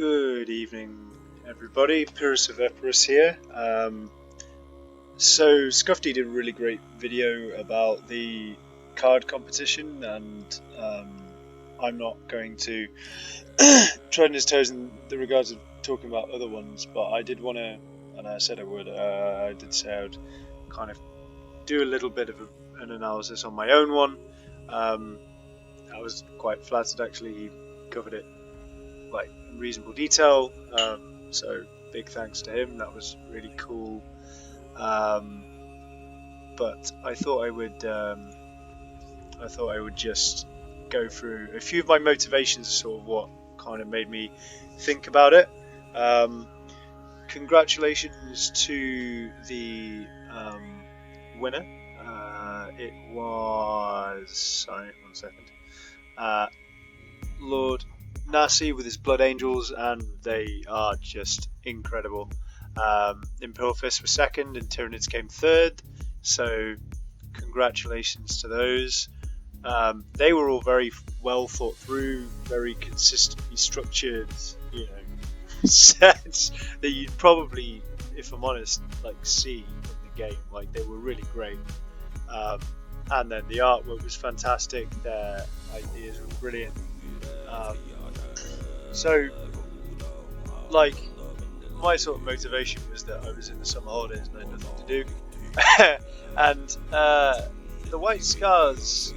Good evening, everybody. Pyrrhus of Epirus here. So Scuffy did a really great video about the card competition, and I'm not going to tread on his toes in the regards of talking about other ones, but I did want to, and I said I would. I did say I would kind of do a little bit of an analysis on my own one. I was quite flattered, actually. He covered it in reasonable detail, so big thanks to him. That was really cool. But I thought I would just go through a few of my motivations, sort of what kind of made me think about it. Congratulations to the winner. It was, sorry, 1 second. Lord Nasi with his Blood Angels, and they are just incredible. Imperial Fist was second and Tyranids came third, so congratulations to those. They were all very well thought through, very consistently structured, sets that you'd probably, if I'm honest, see in the game. They were really great. And then the artwork was fantastic, their ideas were brilliant. So my sort of motivation was that I was in the summer holidays and I had nothing to do. And the White Scars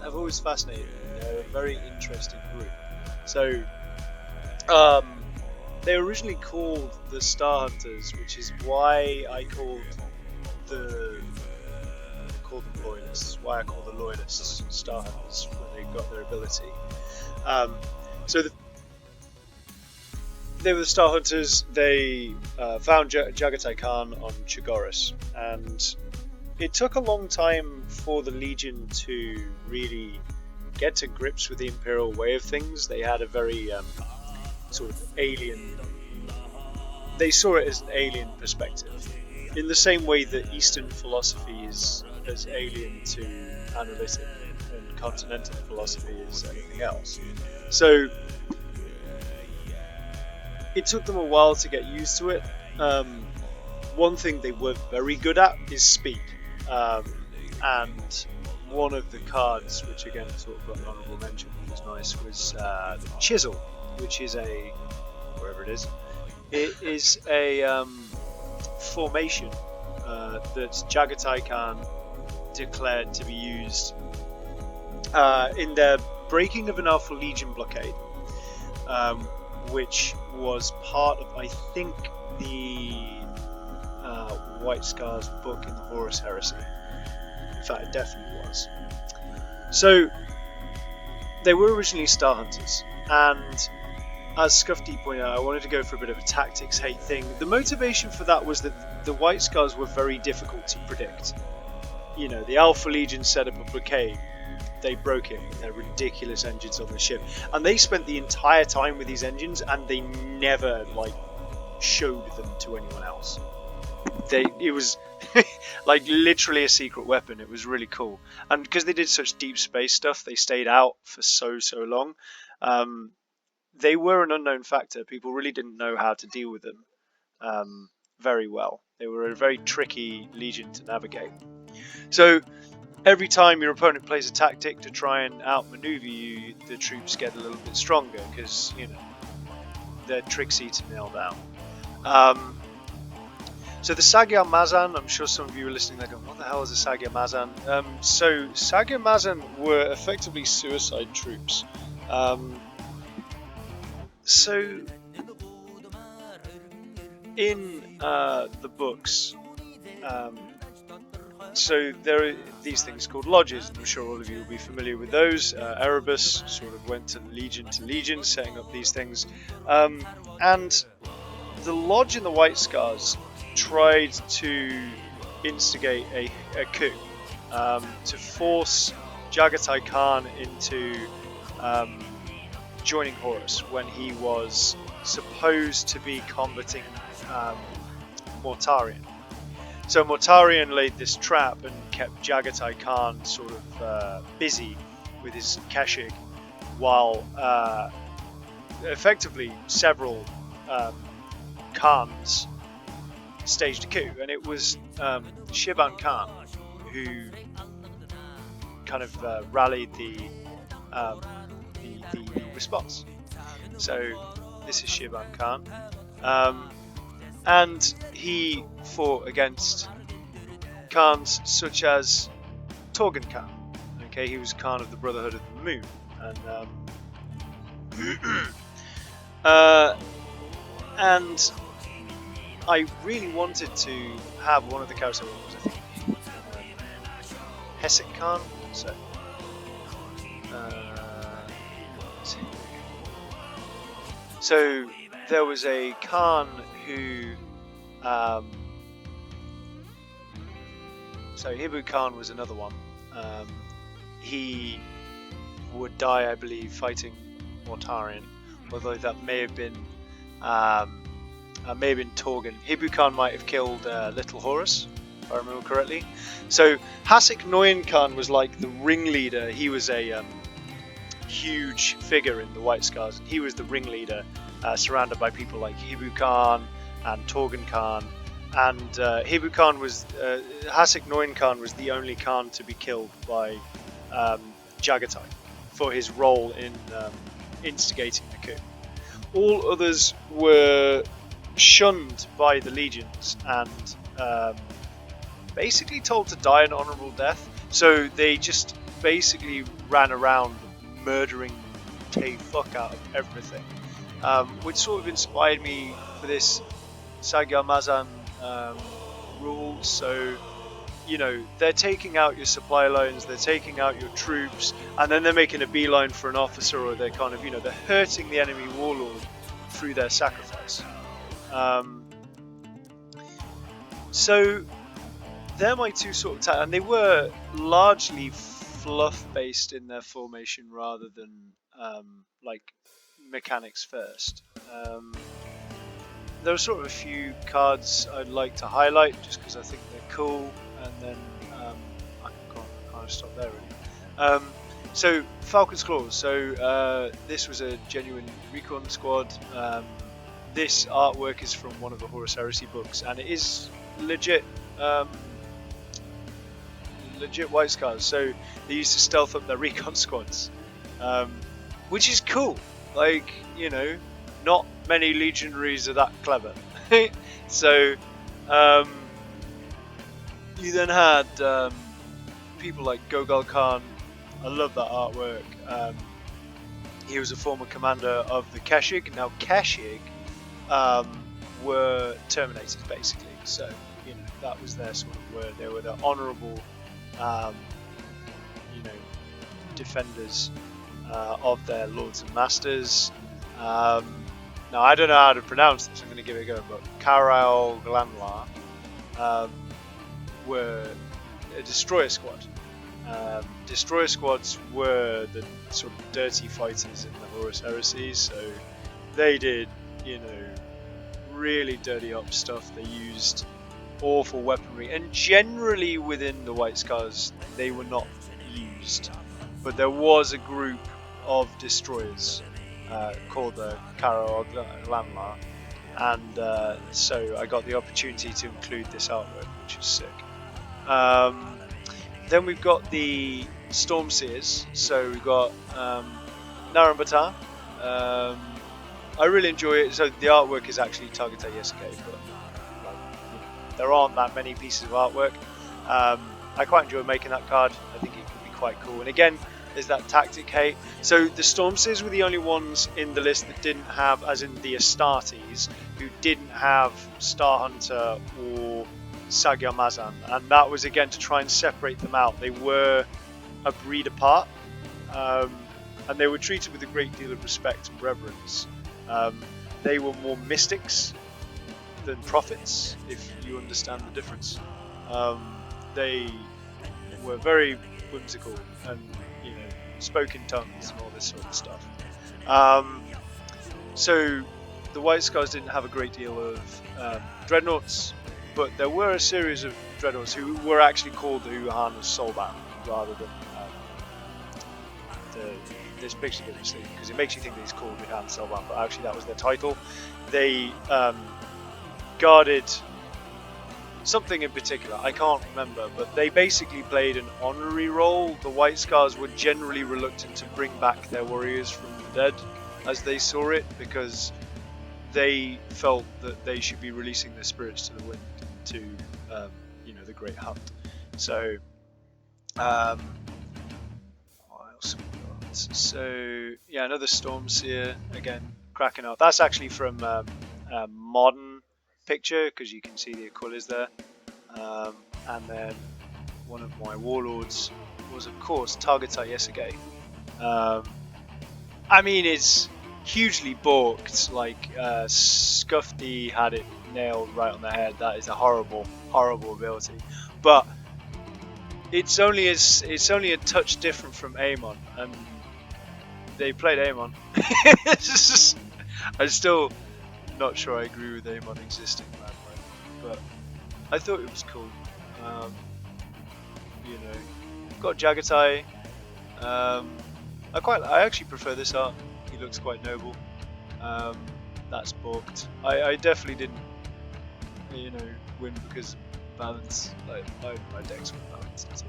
have always fascinated me. They're a very interesting group. So they were originally called the Star Hunters, which is why I called them Loyalists. Why I call the Loyalists Star Hunters, when they got their ability. So they were the Star Hunters. They found Jagatai Khan on Chagoris, and it took a long time for the Legion to really get to grips with the Imperial way of things. They had a very sort of alien. They saw it as an alien perspective, in the same way that Eastern philosophy is as alien to analytic and continental philosophy as anything else. So it took them a while to get used to it. One thing they were very good at is speed. And one of the cards, which again sort of got an honourable mention, which was nice, was the Chisel, which is wherever it is a formation that Jagatai Khan declared to be used in their breaking of an Alpha Legion blockade, which was part of, I think, the White Scars book in the Horus Heresy. In fact, it definitely was. So they were originally Star Hunters, and as Scuffy pointed out, I wanted to go for a bit of a tactics hate thing. The motivation for that was that the White Scars were very difficult to predict. The Alpha Legion set up a blockade. They broke it with their ridiculous engines on the ship, and they spent the entire time with these engines, and they never showed them to anyone else. It was literally a secret weapon. It was really cool, and because they did such deep space stuff, they stayed out for so long. They were an unknown factor. People really didn't know how to deal with them very well. They were a very tricky Legion to navigate. So every time your opponent plays a tactic to try and outmaneuver you, the troops get a little bit stronger because, they're tricksy to nail down. So the Sagyar Mazan, I'm sure some of you are listening there going, what the hell is a Sagyar Mazan? So Sagyar Mazan were effectively suicide troops. So in the books, so there are these things called lodges, and I'm sure all of you will be familiar with those. Erebus sort of went to legion, setting up these things. And the lodge in the White Scars tried to instigate a coup, to force Jagatai Khan into joining Horus when he was supposed to be combating Mortarion. So Mortarion laid this trap and kept Jagatai Khan sort of busy with his Keshig, while effectively several Khans staged a coup, and it was Shiban Khan who kind of rallied the response. So this is Shiban Khan, and he fought against Khans such as Torgan Khan. Okay, he was Khan of the Brotherhood of the Moon, and I really wanted to have one of the characters. I think Hesek Khan. So there was a Khan who. So Hibu Khan was another one. He would die, I believe, fighting Mortarion, although that may have been Torgan. Hibu Khan might have killed Little Horus, if I remember correctly. So Hasek Noyan Khan was like the ringleader. He was a huge figure in the White Scars, and he was the ringleader, surrounded by people like Hibu Khan and Torgan Khan. And Hibu Khan was Hasek Noyan Khan was the only Khan to be killed by Jagatai for his role in instigating the coup. All others were shunned by the legions and basically told to die an honourable death. So they just basically ran around murdering the fuck out of everything, which sort of inspired me for this Sagya Mazan rule. So, you know, they're taking out your supply lines, they're taking out your troops, and then they're making a beeline for an officer, or they're kind of, you know, they're hurting the enemy warlord through their sacrifice. So they're my two sort of and they were largely fluff based in their formation rather than like mechanics first. There are sort of a few cards I'd like to highlight just because I think they're cool, and then I can kind of stop there really. So Falcon's Claws. So this was a genuine recon squad. This artwork is from one of the Horus Heresy books, and it is legit White Scars. So they used to stealth up their recon squads, which is cool. Like, you know, not many legionaries are that clever. So you then had people like Gogol Khan. I love that artwork. He was a former commander of the Keshig. Now Keshig were Terminators basically. So, you know, that was their sort of word. They were the honourable, you know, defenders of their lords and masters. Now, I don't know how to pronounce this, I'm going to give it a go, but Karaol Glanlar were a destroyer squad. Destroyer squads were the sort of dirty fighters in the Horus Heresies, so they did, you know, really dirty up stuff. They used awful weaponry, and generally within the White Scars, they were not used. But there was a group of destroyers called the Karaol Glanlar, and so I got the opportunity to include this artwork, which is sick. Then we've got the Stormseers, so we've got Narambata. I really enjoy it. So the artwork is actually Tagata Yesuke, but like, you know, there aren't that many pieces of artwork. I quite enjoy making that card. I think it could be quite cool. And again, there's that tactic hate. So the Stormseers were the only ones in the list that didn't have, as in the Astartes, who didn't have Star Hunter or Sagya Mazan, and that was again to try and separate them out. They were a breed apart, and they were treated with a great deal of respect and reverence. They were more mystics than prophets, if you understand the difference. They were very whimsical and, you know, spoke in tongues and all this sort of stuff. So the White Scars didn't have a great deal of dreadnoughts, but there were a series of dreadnoughts who were actually called the Uhan of Soulbound rather than this picture a bit misleading because it makes you think that he's called Johann Selbach, but actually that was their title. They guarded something in particular, I can't remember, but they basically played an honorary role. The White Scars were generally reluctant to bring back their warriors from the dead as they saw it, because they felt that they should be releasing their spirits to the wind to, the Great Hunt. So, what else have we got? So, yeah, another Stormseer, again, cracking up. That's actually from a modern picture, because you can see the Aquilas there. And then one of my warlords was, of course, Targetai Yesuge. I mean, it's hugely balked. Like, Scuffy had it nailed right on the head. That is a horrible, horrible ability. But it's only a touch different from Amon, and they played Amon. I'm still not sure I agree with Amon existing that way, but I thought it was cool. Got Jagatai. I actually prefer this art. He looks quite noble. That's balked. I definitely didn't, win because of balance. Like my decks were balanced at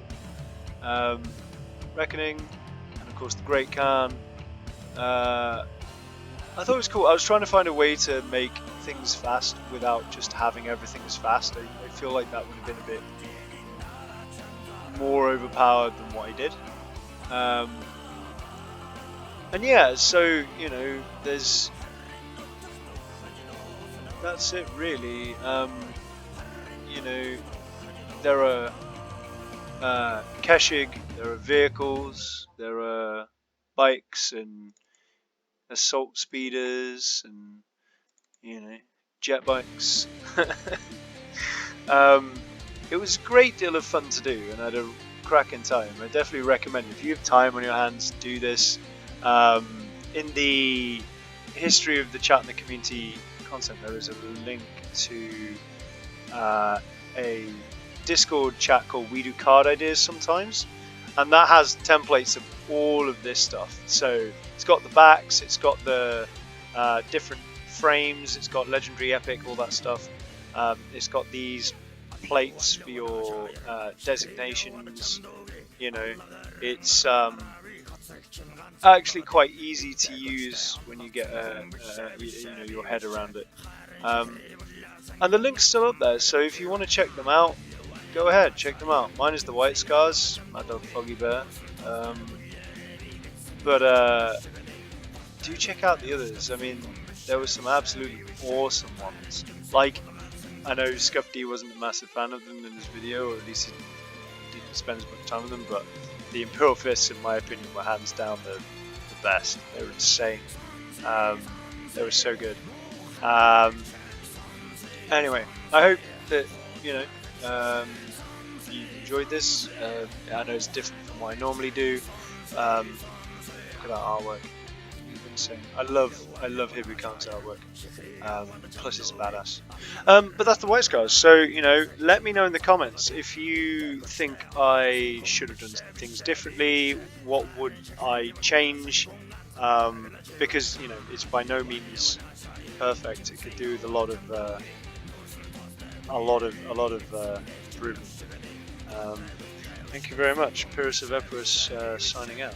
all. Reckoning, and of course the Great Khan. I thought it was cool. I was trying to find a way to make things fast without just having everything as fast. I feel like that would have been a bit more overpowered than what I did. And yeah, so there's that's it really. There are Keshig, there are vehicles, there are bikes and assault speeders and jet bikes. It was a great deal of fun to do, and I had a cracking time. I definitely recommend it. If you have time on your hands, do this. In the history of the chat and the community content, there is a link to a Discord chat called We Do Card Ideas Sometimes, and that has templates of all of this stuff. So it's got the backs, it's got the different frames, it's got legendary, epic, all that stuff. It's got these plates for your designations. It's actually quite easy to use when you get your head around it. And the link's still up there, so if you want to check them out, go ahead, check them out. Mine is the White Scars, my dog Foggy Bear. But do check out the others. I mean, there were some absolutely awesome ones. Like, I know Scuffy wasn't a massive fan of them in his video, or at least he didn't spend as much time with them, but the Imperial Fists, in my opinion, were hands down the best. They were insane. They were so good. Anyway, I hope that you enjoyed this. I know it's different from what I normally do. Look at that artwork. Insane. I love Hibukan's artwork. Plus it's badass. But that's the White Scars. So let me know in the comments if you think I should have done things differently. What would I change? Because it's by no means perfect. It could do with a lot of improvement. Thank you very much. Pyrrhus of Epirus signing out.